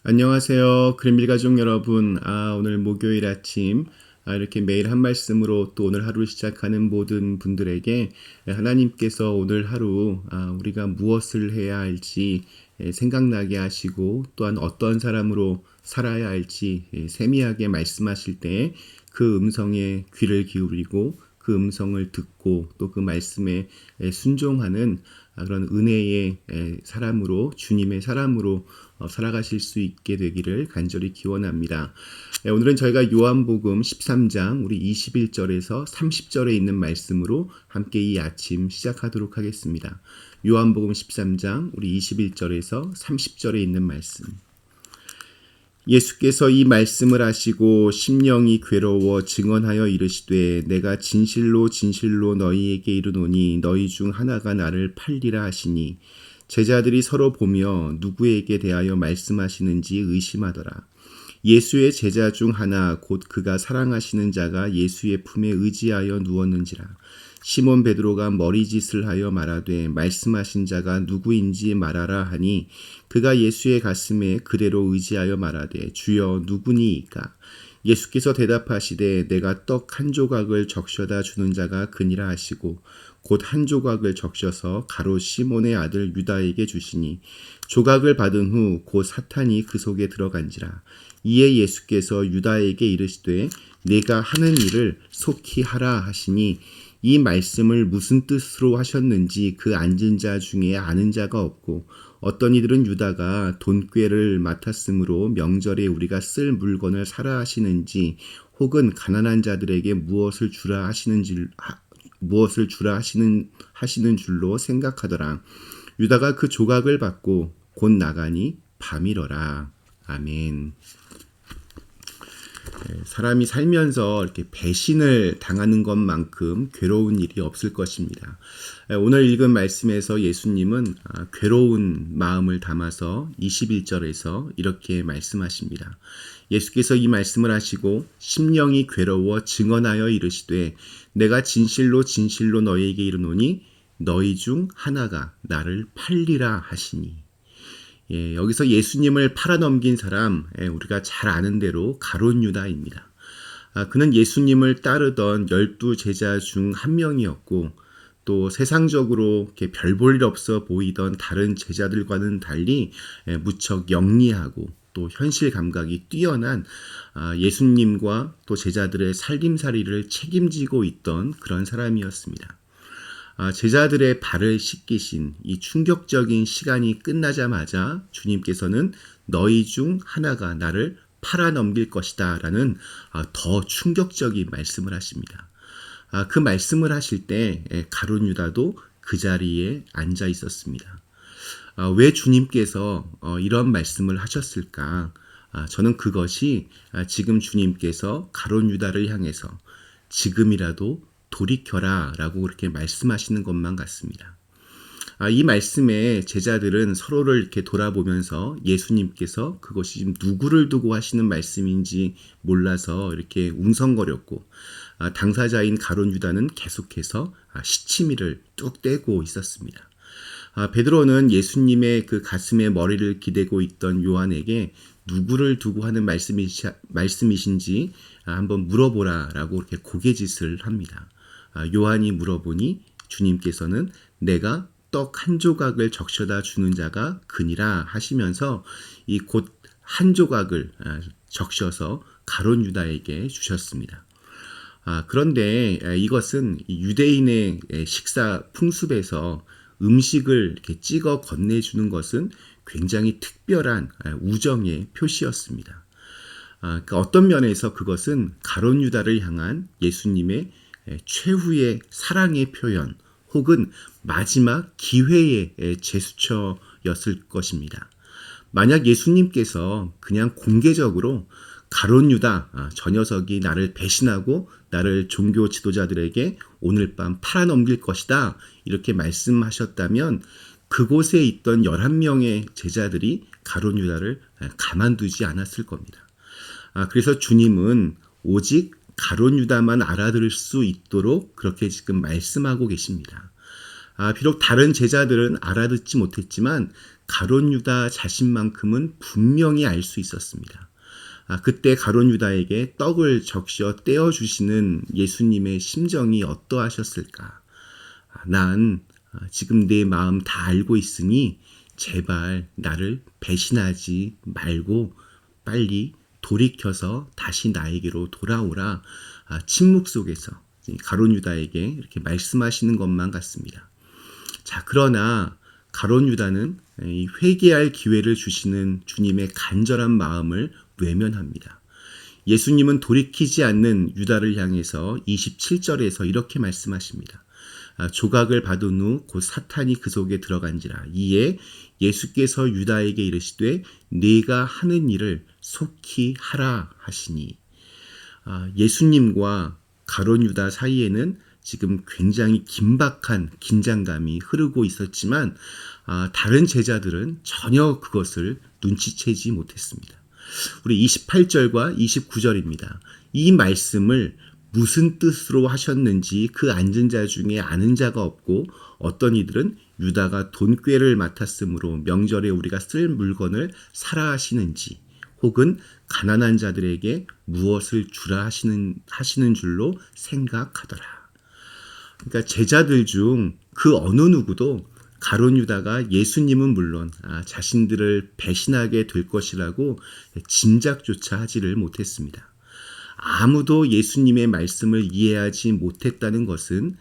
안녕하세요. 그린빌 가족 여러분. 오늘 목요일 아침, 이렇게 매일 한 말씀으로 또 오늘 하루를 시작하는 모든 분들에게 하나님께서 오늘 하루, 우리가 무엇을 해야 할지 생각나게 하시고, 또한 어떤 사람으로 살아야 할지 세미하게 말씀하실 때 그 음성에 귀를 기울이고 그 음성을 듣고 또 그 말씀에 순종하는 그런 은혜의 사람으로, 주님의 사람으로 살아가실 수 있게 되기를 간절히 기원합니다. 오늘은 저희가 요한복음 13장 우리 21절에서 30절에 있는 말씀으로 함께 이 아침 시작하도록 하겠습니다. 요한복음 13장 우리 21절에서 30절에 있는 말씀. 예수께서 이 말씀을 하시고 심령이 괴로워 증언하여 이르시되 내가 진실로 진실로 너희에게 이르노니 너희 중 하나가 나를 팔리라 하시니 제자들이 서로 보며 누구에게 대하여 말씀하시는지 의심하더라. 예수의 제자 중 하나 곧 그가 사랑하시는 자가 예수의 품에 의지하여 누웠는지라. 시몬 베드로가 머리짓을 하여 말하되 말씀하신 자가 누구인지 말하라 하니 그가 예수의 가슴에 그대로 의지하여 말하되 주여 누구니이까. 예수께서 대답하시되 내가 떡 한 조각을 적셔다 주는 자가 그니라 하시고 곧 한 조각을 적셔서 가롯 시몬의 아들 유다에게 주시니 조각을 받은 후 곧 사탄이 그 속에 들어간지라. 이에 예수께서 유다에게 이르시되 내가 하는 일을 속히 하라 하시니 이 말씀을 무슨 뜻으로 하셨는지 그 앉은 자 중에 아는 자가 없고 어떤 이들은 유다가 돈꾀를 맡았으므로 명절에 우리가 쓸 물건을 사라 하시는지 혹은 가난한 자들에게 무엇을 주라 하시는 줄로 생각하더라. 유다가 그 조각을 받고 곧 나가니 밤이러라. 아멘. 사람이 살면서 이렇게 배신을 당하는 것만큼 괴로운 일이 없을 것입니다. 오늘 읽은 말씀에서 예수님은 괴로운 마음을 담아서 21절에서 이렇게 말씀하십니다. 예수께서 이 말씀을 하시고 심령이 괴로워 증언하여 이르시되 내가 진실로 진실로 너희에게 이르노니 너희 중 하나가 나를 팔리라 하시니. 여기서 예수님을 팔아넘긴 사람, 우리가 잘 아는 대로 가룟 유다입니다. 그는 예수님을 따르던 12 제자 중 한 명이었고 또 세상적으로 이렇게 별 볼 일 없어 보이던 다른 제자들과는 달리 무척 영리하고 또 현실 감각이 뛰어난 예수님과 또 제자들의 살림살이를 책임지고 있던 그런 사람이었습니다. 제자들의 발을 씻기신 이 충격적인 시간이 끝나자마자 주님께서는 너희 중 하나가 나를 팔아넘길 것이다 라는 더 충격적인 말씀을 하십니다. 그 말씀을 하실 때 가룟 유다도 그 자리에 앉아 있었습니다. 왜 주님께서 이런 말씀을 하셨을까? 저는 그것이 지금 주님께서 가룟 유다를 향해서 지금이라도 돌이켜라 라고 그렇게 말씀하시는 것만 같습니다. 이 말씀에 제자들은 서로를 이렇게 돌아보면서 예수님께서 그것이 지금 누구를 두고 하시는 말씀인지 몰라서 이렇게 웅성거렸고 당사자인 가룟 유다는 계속해서 시치미를 뚝 떼고 있었습니다. 베드로는 예수님의 그 가슴에 머리를 기대고 있던 요한에게 누구를 두고 하는 말씀이신지 한번 물어보라라고 이렇게 고개짓을 합니다. 요한이 물어보니 주님께서는 내가 떡 한 조각을 적셔다 주는 자가 그니라 하시면서 이 곧 한 조각을 적셔서 가룟 유다에게 주셨습니다. 그런데 이것은 유대인의 식사 풍습에서 음식을 이렇게 찍어 건네주는 것은 굉장히 특별한 우정의 표시였습니다. 그러니까 어떤 면에서 그것은 가룟 유다를 향한 예수님의 최후의 사랑의 표현 혹은 마지막 기회의 제스처였을 것입니다. 만약 예수님께서 그냥 공개적으로 가룟 유다, 저 녀석이 나를 배신하고 나를 종교 지도자들에게 오늘 밤 팔아넘길 것이다 이렇게 말씀하셨다면 그곳에 있던 11명의 제자들이 가룟 유다를 가만두지 않았을 겁니다. 그래서 주님은 오직 가룟 유다만 알아들을 수 있도록 그렇게 지금 말씀하고 계십니다. 비록 다른 제자들은 알아듣지 못했지만 가룟 유다 자신만큼은 분명히 알 수 있었습니다. 그때 가룟 유다에게 떡을 적셔 떼어주시는 예수님의 심정이 어떠하셨을까? 난 지금 내 마음 다 알고 있으니 제발 나를 배신하지 말고 빨리 돌이켜서 다시 나에게로 돌아오라. 침묵 속에서 가룟 유다에게 이렇게 말씀하시는 것만 같습니다. 자, 그러나 가룟 유다는 이 회개할 기회를 주시는 주님의 간절한 마음을 외면합니다. 예수님은 돌이키지 않는 유다를 향해서 27절에서 이렇게 말씀하십니다. 조각을 받은 후 곧 사탄이 그 속에 들어간지라. 이에 예수께서 유다에게 이르시되 네가 하는 일을 속히 하라 하시니. 예수님과 가룟 유다 사이에는 지금 굉장히 긴박한 긴장감이 흐르고 있었지만 다른 제자들은 전혀 그것을 눈치채지 못했습니다. 우리 28절과 29절입니다. 이 말씀을 무슨 뜻으로 하셨는지 그 앉은 자 중에 아는 자가 없고 어떤 이들은 유다가 돈꾀를 맡았으므로 명절에 우리가 쓸 물건을 사라 하시는지 혹은 가난한 자들에게 무엇을 주라 하시는 줄로 생각하더라. 그러니까 제자들 중 그 어느 누구도 가룟 유다가 예수님은 물론 자신들을 배신하게 될 것이라고 짐작조차 하지를 못했습니다. 아무도 예수님의 말씀을 이해하지 못했다는 것은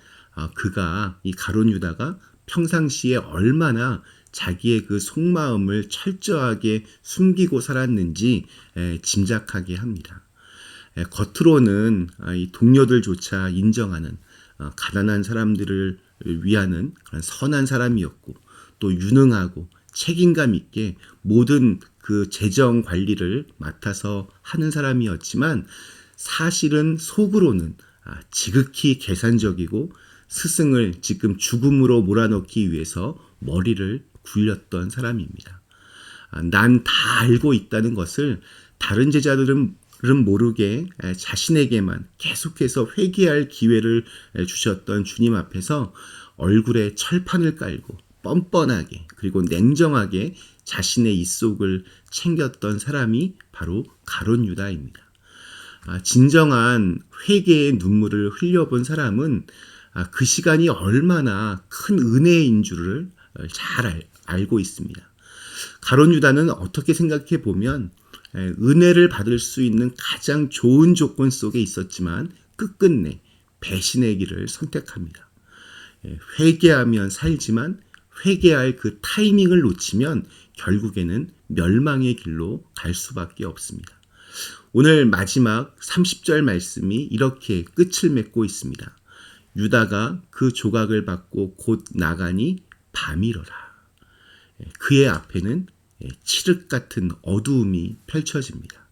그가 이 가룟 유다가 평상시에 얼마나 자기의 그 속마음을 철저하게 숨기고 살았는지 짐작하게 합니다. 겉으로는 이 동료들조차 인정하는 가난한 사람들을 위하는 그런 선한 사람이었고 또 유능하고 책임감 있게 모든 그 재정 관리를 맡아서 하는 사람이었지만 사실은 속으로는 지극히 계산적이고 스승을 지금 죽음으로 몰아넣기 위해서 머리를 굴렸던 사람입니다. 난 다 알고 있다는 것을 다른 제자들은 모르게 자신에게만 계속해서 회개할 기회를 주셨던 주님 앞에서 얼굴에 철판을 깔고 뻔뻔하게 그리고 냉정하게 자신의 입속을 챙겼던 사람이 바로 가룟 유다입니다. 진정한 회개의 눈물을 흘려본 사람은 그 시간이 얼마나 큰 은혜인 줄을 잘 알고 있습니다. 가룟 유다는 어떻게 생각해 보면 은혜를 받을 수 있는 가장 좋은 조건 속에 있었지만 끝끝내 배신의 길을 선택합니다. 회개하면 살지만 회개할 그 타이밍을 놓치면 결국에는 멸망의 길로 갈 수밖에 없습니다. 오늘 마지막 30절 말씀이 이렇게 끝을 맺고 있습니다. 유다가 그 조각을 받고 곧 나가니 밤이러라. 그의 앞에는 칠흑 같은 어두움이 펼쳐집니다.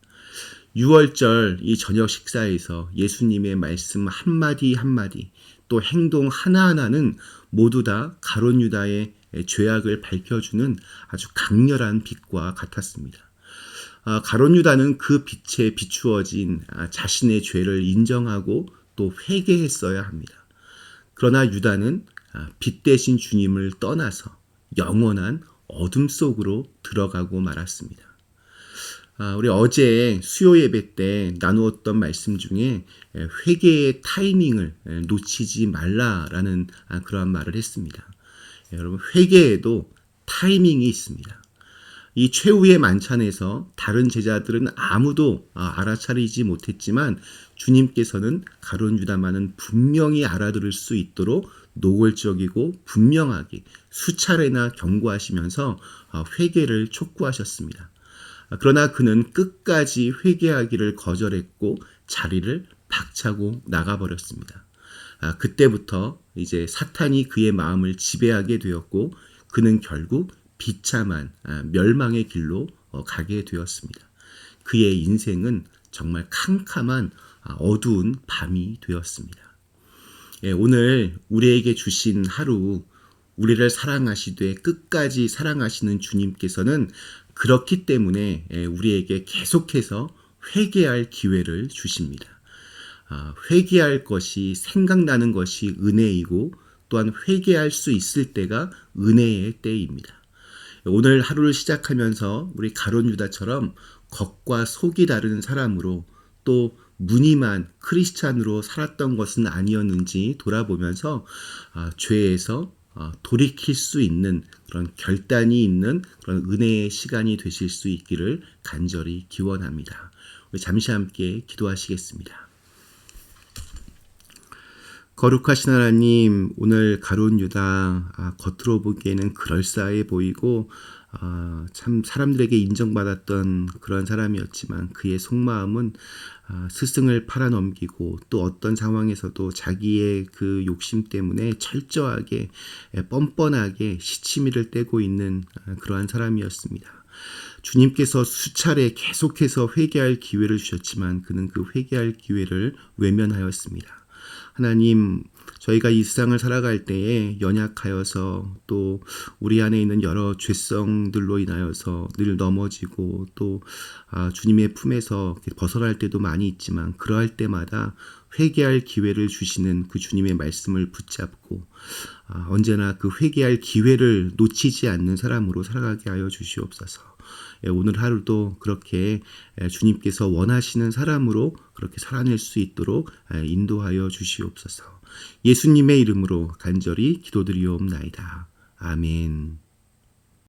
6월절 이 저녁 식사에서 예수님의 말씀 한마디 한마디 또 행동 하나하나는 모두 다 가룟 유다의 죄악을 밝혀주는 아주 강렬한 빛과 같았습니다. 가룟 유다는 그 빛에 비추어진 자신의 죄를 인정하고 또 회개했어야 합니다. 그러나 유다는 빛 대신 주님을 떠나서 영원한 어둠 속으로 들어가고 말았습니다. 우리 어제 수요 예배 때 나누었던 말씀 중에 회개의 타이밍을 놓치지 말라라는 그러한 말을 했습니다. 여러분, 회개에도 타이밍이 있습니다. 이 최후의 만찬에서 다른 제자들은 아무도 알아차리지 못했지만 주님께서는 가룟 유다만은 분명히 알아들을 수 있도록 노골적이고 분명하게 수차례나 경고하시면서 회개를 촉구하셨습니다. 그러나 그는 끝까지 회개하기를 거절했고 자리를 박차고 나가버렸습니다. 그때부터 이제 사탄이 그의 마음을 지배하게 되었고 그는 결국 비참한 멸망의 길로 가게 되었습니다. 그의 인생은 정말 캄캄한 어두운 밤이 되었습니다. 오늘 우리에게 주신 하루, 우리를 사랑하시되 끝까지 사랑하시는 주님께서는 그렇기 때문에 우리에게 계속해서 회개할 기회를 주십니다. 회개할 것이 생각나는 것이 은혜이고 또한 회개할 수 있을 때가 은혜의 때입니다. 오늘 하루를 시작하면서 우리 가룟 유다처럼 겉과 속이 다른 사람으로 또 무늬만 크리스찬으로 살았던 것은 아니었는지 돌아보면서 죄에서 돌이킬 수 있는 그런 결단이 있는 그런 은혜의 시간이 되실 수 있기를 간절히 기원합니다. 우리 잠시 함께 기도하시겠습니다. 거룩하신 하나님, 오늘 가룟 유다 겉으로 보기에는 그럴싸해 보이고 참 사람들에게 인정받았던 그런 사람이었지만 그의 속마음은 스승을 팔아넘기고 또 어떤 상황에서도 자기의 그 욕심 때문에 철저하게 뻔뻔하게 시치미를 떼고 있는 그러한 사람이었습니다. 주님께서 수차례 계속해서 회개할 기회를 주셨지만 그는 그 회개할 기회를 외면하였습니다. 하나님, 저희가 이 세상을 살아갈 때에 연약하여서 또 우리 안에 있는 여러 죄성들로 인하여서 늘 넘어지고 또 주님의 품에서 벗어날 때도 많이 있지만 그러할 때마다 회개할 기회를 주시는 그 주님의 말씀을 붙잡고 언제나 그 회개할 기회를 놓치지 않는 사람으로 살아가게 하여 주시옵소서. 오늘 하루도 그렇게 주님께서 원하시는 사람으로 그렇게 살아낼 수 있도록 인도하여 주시옵소서. 예수님의 이름으로 간절히 기도드리옵나이다. 아멘.